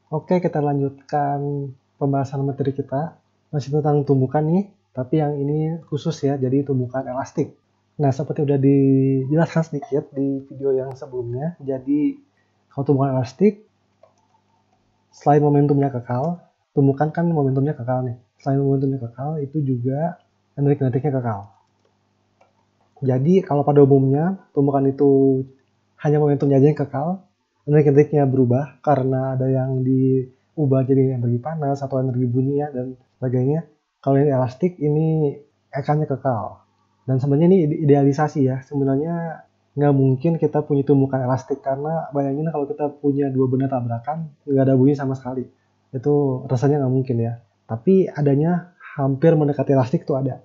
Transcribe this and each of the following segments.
Oke, kita lanjutkan pembahasan materi kita. Masih tentang tumbukan nih, tapi yang ini khusus ya, jadi tumbukan elastik. Nah, seperti udah dijelaskan sedikit di video yang sebelumnya, jadi kalau tumbukan elastik, selain momentumnya kekal, tumbukan kan momentumnya kekal nih. Selain momentumnya kekal, itu juga energi kinetiknya kekal. Jadi kalau pada umumnya tumbukan itu hanya momentumnya aja yang kekal, energi kinetiknya berubah karena ada yang diubah jadi energi panas atau energi bunyi ya dan sebagainya. Kalau ini elastik ini ekannya kekal. Dan sebenarnya ini idealisasi ya. Sebenarnya nggak mungkin kita punya tumbukan elastik karena bayangin kalau kita punya dua benda tabrakan nggak ada bunyi sama sekali. Itu rasanya nggak mungkin ya. Tapi adanya hampir mendekati elastik itu ada.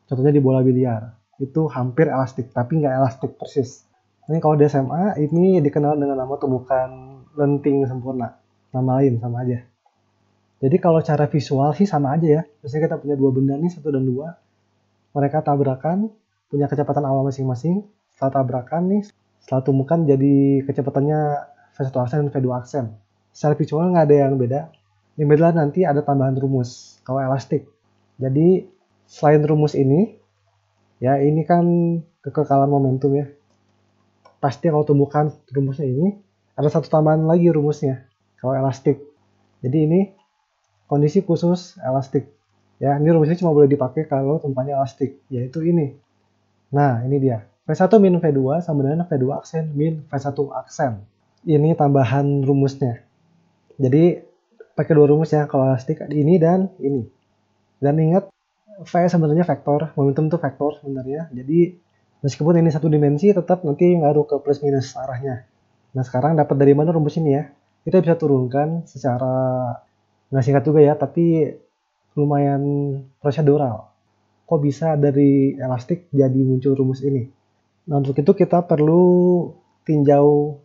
Contohnya di bola biliar, itu hampir elastik, tapi nggak elastik persis. Ini kalau di SMA, ini dikenal dengan nama tumbukan lenting sempurna. Nama lain, sama aja. Jadi kalau cara visual sih sama aja ya. Biasanya kita punya dua benda nih, 1 dan 2. Mereka tabrakan, punya kecepatan awal masing-masing. Setelah tabrakan nih, setelah tumbukan jadi kecepatannya V1 aksen dan V2 aksen. Secara visual nggak ada yang beda. Yang beda nanti ada tambahan rumus, kalau elastik. Jadi selain rumus ini, ya ini kan kekekalan momentum ya. Pasti kalau tumbukan rumusnya ini, ada satu tambahan lagi rumusnya, kalau elastik. Jadi ini kondisi khusus elastik. Ya, ini rumusnya cuma boleh dipakai kalau tumpukannya elastik, yaitu ini. Nah, ini dia. V1 min V2 sama dengan V2 aksen min V1 aksen. Ini tambahan rumusnya. Jadi, pakai dua rumus ya, kalau elastik ini dan ini. Dan ingat, V sebenarnya vektor, momentum itu vektor sebenarnya. Jadi meskipun ini satu dimensi, tetap nanti ngaruh ke plus minus arahnya. Nah sekarang dapat dari mana rumus ini ya? Kita bisa turunkan secara nggak singkat juga ya, tapi lumayan prosedural. Kok bisa dari elastik jadi muncul rumus ini? Nah untuk itu kita perlu tinjau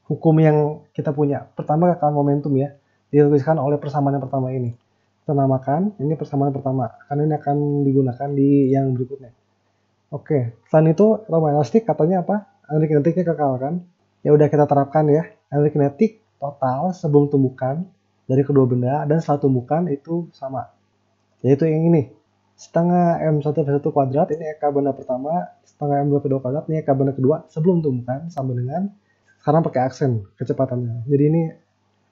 hukum yang kita punya. Pertama kekal momentum ya, dituliskan oleh persamaan yang pertama ini. Kita namakan ini persamaan pertama, karena ini akan digunakan di yang berikutnya. Oke, selain itu aroma elastik katanya apa? Energi kinetiknya kekal kan? Ya udah kita terapkan ya. Energi kinetik total sebelum tumbukan dari kedua benda dan setelah tumbukan itu sama. Yaitu yang ini. Setengah M1 V1 kuadrat ini eka benda pertama, setengah M2 V2 kuadrat ini eka benda kedua sebelum tumbukan sama dengan sekarang pakai aksen kecepatannya. Jadi ini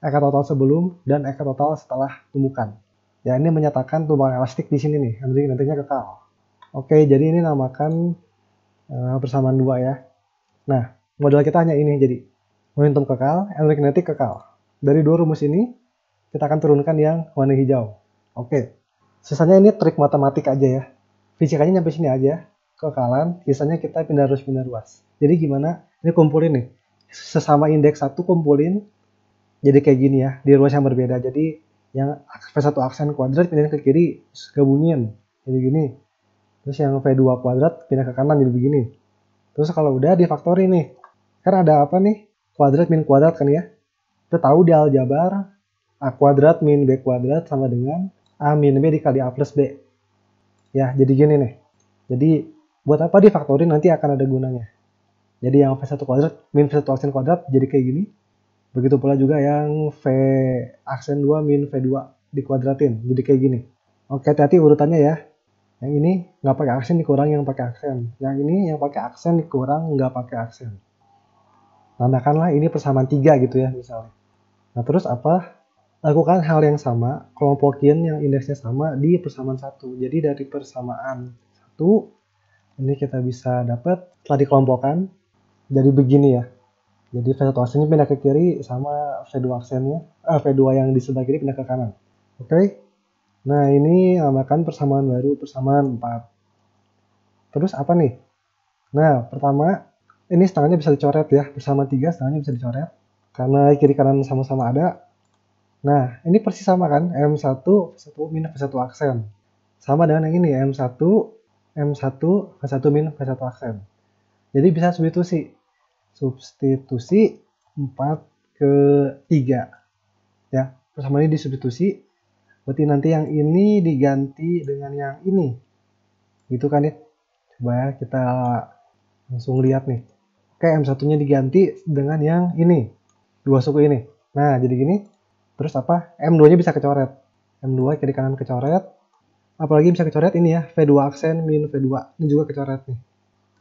eka total sebelum dan eka total setelah tumbukan. Ya ini menyatakan tumbukan elastik di sini nih, energi kinetiknya kekal. Oke, jadi ini namakan persamaan dua ya. Nah, model kita hanya ini jadi momentum kekal, energi kinetik kekal. Dari dua rumus ini kita akan turunkan yang warna hijau. Oke, sisanya ini trik matematik aja ya. Fisikanya nyampe sini aja, kekekalan, sisanya kita pindah ruas. Jadi gimana? Ini kumpulin nih. Sesama indeks 1 kumpulin jadi kayak gini ya, di ruas yang berbeda. Jadi yang V1 aksen kuadrat pindahin ke kiri, gabungin. Jadi gini. Terus yang V2 kuadrat pindah ke kanan jadi begini. Terus kalau udah difaktori nih. Kan ada apa nih? Kuadrat min kuadrat kan ya. Kita tahu di aljabar A kuadrat min B kuadrat sama dengan A min B dikali A plus B. Ya, jadi gini nih. Jadi buat apa difaktori nanti akan ada gunanya. Jadi yang V1 kuadrat min V1 aksen kuadrat jadi kayak gini. Begitu pula juga yang V aksen 2 min V2 dikuadratin. Jadi kayak gini. Oke, hati-hati urutannya ya. Yang ini nggak pakai aksen dikurang yang pakai aksen. Yang ini yang pakai aksen dikurang nggak pakai aksen. Tandakkanlah ini persamaan 3 gitu ya misalnya. Nah terus apa? Lakukan hal yang sama, kelompokin yang indeksnya sama di persamaan 1. Jadi dari persamaan 1, ini kita bisa dapat setelah dikelompokkan jadi begini ya. Jadi V1 aksennya pindah ke kiri sama V2 aksennya, V2 yang di sebelah kiri pindah ke kanan. Oke? Nah ini namakan persamaan baru, persamaan 4. Terus apa nih? Nah, pertama, ini setengahnya bisa dicoret ya. Bersama 3, setengahnya bisa dicoret. Karena kiri kanan sama-sama ada. Nah, ini persis sama kan? M1, V1 min V1 aksen. Sama dengan yang ini, M1, V1 min V1 aksen. Jadi bisa substitusi. Substitusi 4 ke 3. Ya, persamaan ini disubstitusi. Berarti nanti yang ini diganti dengan yang ini. Gitu kan ya? Coba ya kita langsung lihat nih. Oke, M1-nya diganti dengan yang ini. Dua suku ini. Nah, jadi gini. Terus apa? M2-nya bisa kecoret. M2 kiri kanan kecoret. Apalagi bisa kecoret ini ya, V2 aksen min V2. Ini juga kecoret nih.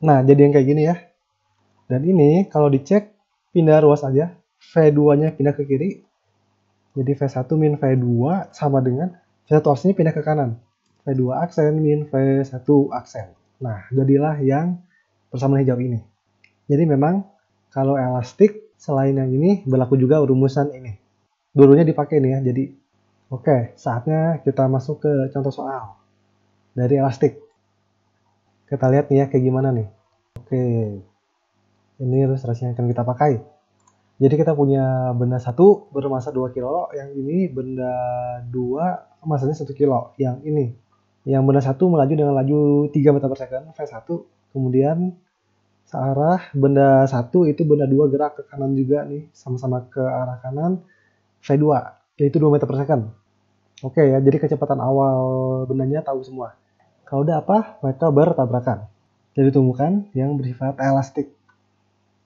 Nah, jadi yang kayak gini ya. Dan ini kalau dicek pindah ruas aja, V2-nya pindah ke kiri. Jadi V1 min V2 sama dengan V1 aksennya pindah ke kanan. V2 aksen min V1 aksen. Nah, jadilah yang persamaan hijau ini. Jadi memang kalau elastik selain yang ini berlaku juga rumusan ini. Dulunya dipakai nih ya. Jadi oke, saatnya kita masuk ke contoh soal dari elastik. Kita lihat nih ya kayak gimana nih. Oke, ini ilustrasi yang akan kita pakai. Jadi kita punya benda 1 bermasa 2 kilo, yang ini benda 2 masanya 1 kilo. Yang ini, yang benda 1 melaju dengan laju 3 meter per second, V1. Kemudian searah benda 1 itu benda 2 gerak ke kanan juga nih, sama-sama ke arah kanan, V2, yaitu 2 meter per second. Oke ya, jadi kecepatan awal bendanya tahu semua. Kalau udah apa, mereka bertabrakan. Jadi tumbukan yang bersifat elastik.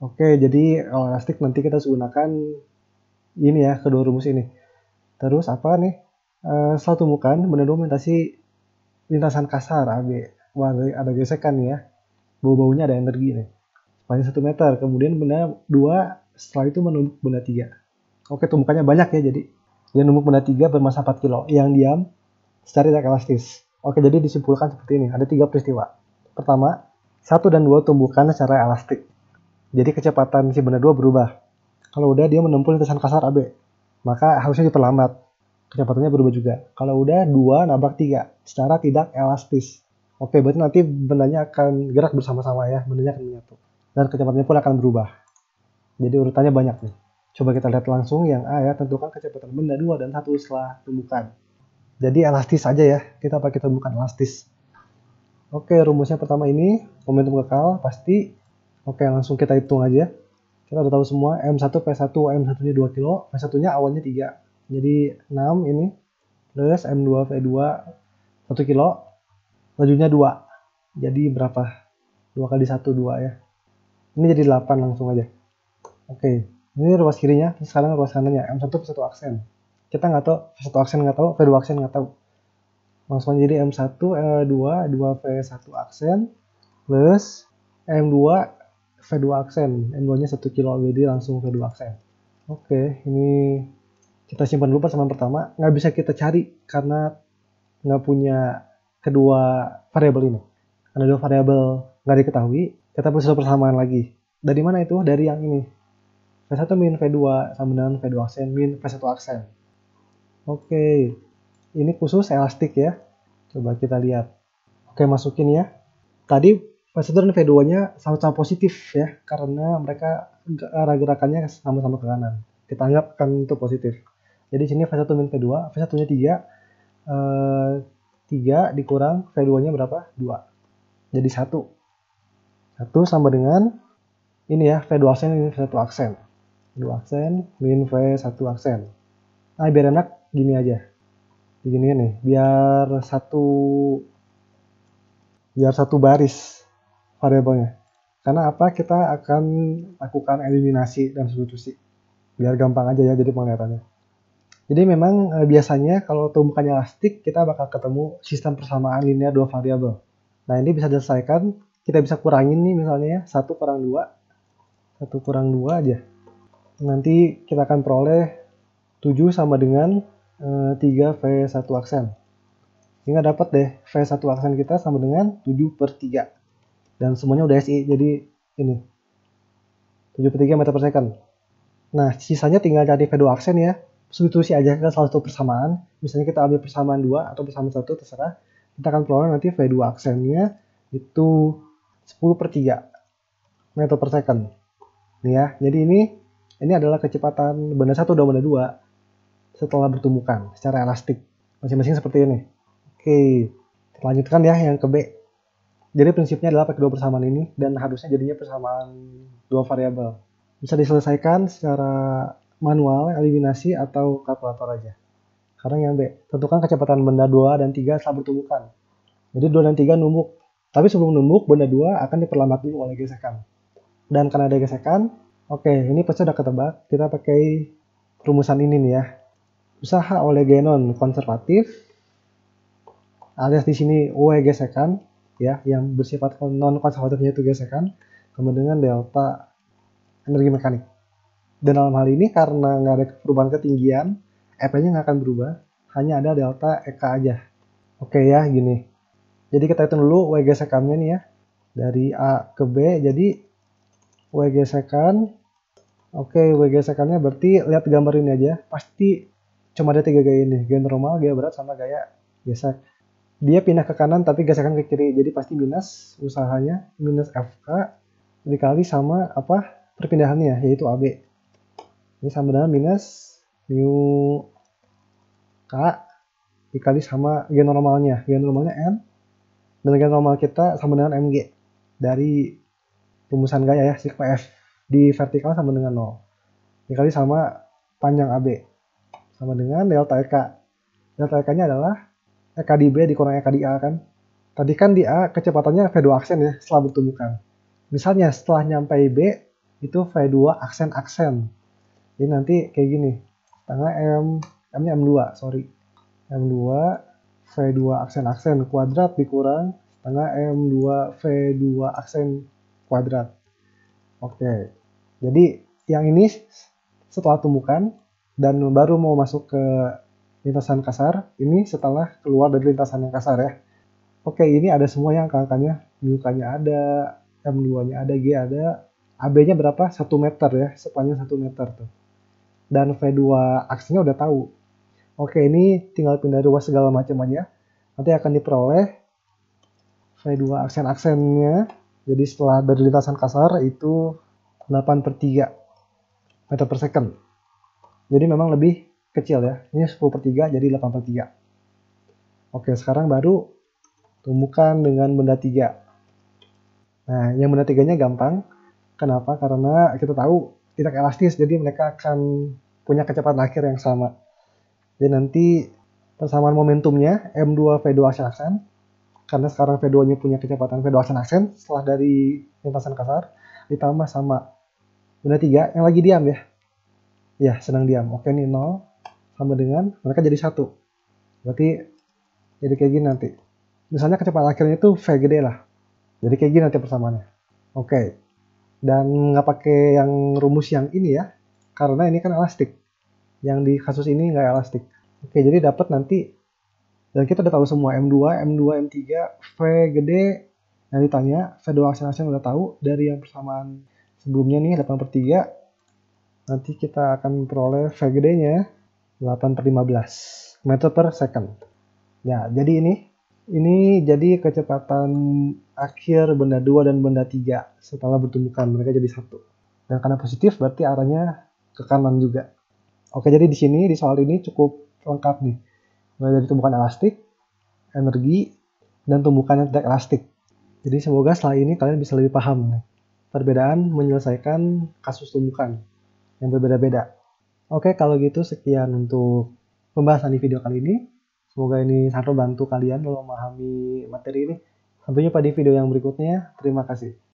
Oke, jadi kalau elastik nanti kita gunakan ini ya, kedua rumus ini. Terus apa nih? Setelah tumbukan, benda 2 melintasi lintasan kasar AB. Wah, ada gesekan nih ya. Bau-baunya ada energi nih. Panjang 1 meter. Kemudian benda 2 setelah itu menumbuk benda 3. Oke, tumbukannya banyak ya, jadi dia numbuk benda 3 bermasa 4 kilo yang diam secara tidak elastis. Oke, jadi disimpulkan seperti ini. Ada 3 peristiwa. Pertama, 1 dan 2 tumbukan secara elastik. Jadi kecepatan si benda 2 berubah. Kalau udah dia menempuh lintasan kasar AB, maka harusnya diperlambat. Kecepatannya berubah juga. Kalau udah 2 nabrak 3 secara tidak elastis. Oke, berarti nanti bendanya akan gerak bersama-sama ya. Bendanya akan menyatu. Dan kecepatannya pun akan berubah. Jadi urutannya banyak nih. Coba kita lihat langsung yang A ya. Tentukan kecepatan benda 2 dan 1 setelah tumbukan. Jadi elastis aja ya. Kita pakai tumbukan elastis. Oke, rumusnya pertama ini. Momentum kekal pasti. Oke, langsung kita hitung aja. Kita udah tahu semua, M1 P1, M1-nya 2 kilo, P1-nya awalnya 3. Jadi 6 ini, plus M2 V2 1 kilo, lajunya 2. Jadi berapa? 2 kali 1, 2 ya. Ini jadi 8 langsung aja. Oke, ini ruas kirinya, terus sekarang ruas kanannya, M1 P1 aksen. Kita nggak tahu, P1 aksen nggak tahu, V2 aksen nggak tahu. Langsung aja jadi M1, 2 V1 aksen, plus M2 V2 aksen, M2-nya 1 kilo, jadi langsung V2 aksen. Oke, ini kita simpan dulu persamaan pertama. Nggak bisa kita cari karena nggak punya kedua variabel ini. Karena dua variabel nggak diketahui, kita perlu persamaan lagi. Dari mana itu? Dari yang ini. V1 min V2 sama dengan V2 aksen min V1 aksen. Oke, ini khusus elastik ya. Coba kita lihat. Oke, masukin ya. Tadi V1 dan V2-nya sama-sama positif ya, karena mereka arah gerakannya sama-sama ke kanan. Kita anggap kan itu positif. Jadi sini V1 min V2, V1-nya 3, 3 dikurang V2-nya berapa? 2. Jadi 1. 1 sama dengan ini ya, V2 aksen min V1 aksen. V2 aksen min V1 aksen. Nah, biar enak gini aja. Begini nih, biar satu baris variabelnya. Karena apa? Kita akan lakukan eliminasi dan substitusi. Biar gampang aja ya jadi penglihatannya. Jadi memang biasanya kalau tumbukannya elastik kita bakal ketemu sistem persamaan linear dua variabel. Nah, ini bisa diselesaikan. Kita bisa kurangin nih misalnya ya, 1 kurang 2. 1 kurang 2 aja. Nanti kita akan peroleh 7 sama dengan 3 V1 aksen. Sehingga dapat deh V1 aksen kita sama dengan 7/3. Dan semuanya udah SI, jadi ini 7/3 meter per second. Nah, sisanya tinggal cari V2 aksen ya. Substitusi aja ke salah satu persamaan. Misalnya kita ambil persamaan 2 atau persamaan 1, terserah. Kita akan peroleh nanti V2 aksennya itu 10/3 meter per second. Nih ya, jadi ini adalah kecepatan benda 1 dan benda 2 setelah bertumbukan secara elastik. Masing-masing seperti ini. Oke, kita lanjutkan ya yang ke B. Jadi prinsipnya adalah pakai dua persamaan ini dan harusnya jadinya persamaan dua variabel. Bisa diselesaikan secara manual, eliminasi, atau kalkulator aja. Sekarang yang B, tentukan kecepatan benda 2 dan 3 setelah bertumbukan. Jadi 2 dan 3 numbuk. Tapi sebelum numbuk, benda 2 akan diperlambat dulu oleh gesekan. Dan karena ada gesekan, oke, ini pasti udah ketebak. Kita pakai rumusan ini nih ya. Usaha oleh genon konservatif alias di sini W gesekan ya, yang bersifat non konservatifnya itu gesekan, sama dengan delta energi mekanik. Dan dalam hal ini karena nggak ada perubahan ketinggian, EP-nya nggak akan berubah, hanya ada delta EK aja. Oke ya, gini. Jadi kita hitung dulu W gesekannya nih ya. Dari A ke B, jadi W gesekan. Oke, W gesekannya berarti lihat gambar ini aja. Pasti cuma ada 3 gaya ini. Gaya normal, gaya berat, sama gaya gesek. Dia pindah ke kanan tapi gesekan ke kiri. Jadi pasti minus usahanya, minus FK dikali sama apa perpindahannya, yaitu AB. Ini sama dengan minus mu K dikali sama G normalnya. G normalnya N. Dan G normal kita sama dengan MG. Dari rumusan gaya ya, sigma F. Di vertikal sama dengan 0. Dikali sama panjang AB. Sama dengan delta EK. Delta EK-nya adalah EK di B dikurang EK di A kan. Tadi kan di A kecepatannya V2 aksen ya setelah bertumbukan. Misalnya setelah nyampe B itu V2 aksen-aksen. Jadi nanti kayak gini. Setengah M-nya M2, sorry. M2 V2 aksen-aksen kuadrat dikurang setengah M2 V2 aksen kuadrat. Oke. Jadi yang ini setelah tumbukan dan baru mau masuk ke lintasan kasar, ini setelah keluar dari lintasan yang kasar ya. Oke, ini ada semua yang angka-angkanya. Mu-nya ada, M2-nya ada, G ada. AB-nya berapa? 1 meter ya, sepanjang 1 meter tuh. Dan V2 aksinya udah tahu. Oke, ini tinggal pindah ruas segala macam aja. Nanti akan diperoleh V2 aksen-aksennya. Jadi setelah dari lintasan kasar itu 8/3 meter per second. Jadi memang lebih kecil ya. Ini 10/3 jadi 8/3. Oke, sekarang baru tumbukan dengan benda 3. Nah, yang benda 3-nya gampang. Kenapa? Karena kita tahu tidak elastis, jadi mereka akan punya kecepatan akhir yang sama. Jadi nanti persamaan momentumnya M2 V2 aksen-aksen. Karena sekarang V2-nya punya kecepatan V2 aksen-aksen setelah dari lintasan kasar. Ditambah sama benda 3 yang lagi diam ya. Ya, sedang diam. Oke, ini 0 sama dengan mereka jadi 1. Berarti jadi kayak gini nanti. Misalnya kecepatan akhirnya itu V gede lah. Jadi kayak gini nanti persamaannya. Oke. Dan nggak pakai yang rumus yang ini ya. Karena ini kan elastik. Yang di kasus ini nggak elastik. Oke, jadi dapat nanti. Dan kita udah tahu semua M2, M2, M3, V gede. Yang ditanya, V2 aksen-aksen udah tahu. Dari yang persamaan sebelumnya nih, 8/3. Nanti kita akan peroleh V gedenya 8/15 meter per second. Ya, jadi ini jadi kecepatan akhir benda 2 dan benda 3 setelah bertumbukan. Mereka jadi 1. Dan karena positif berarti arahnya ke kanan juga. Oke, jadi di sini di soal ini cukup lengkap nih. Mulai dari tumbukan elastik, energi, dan tumbukan yang tidak elastik. Jadi semoga setelah ini kalian bisa lebih paham nih, perbedaan menyelesaikan kasus tumbukan yang berbeda-beda. Oke, kalau gitu sekian untuk pembahasan di video kali ini. Semoga ini sangat membantu kalian dalam memahami materi ini. Sampai jumpa di video yang berikutnya. Terima kasih.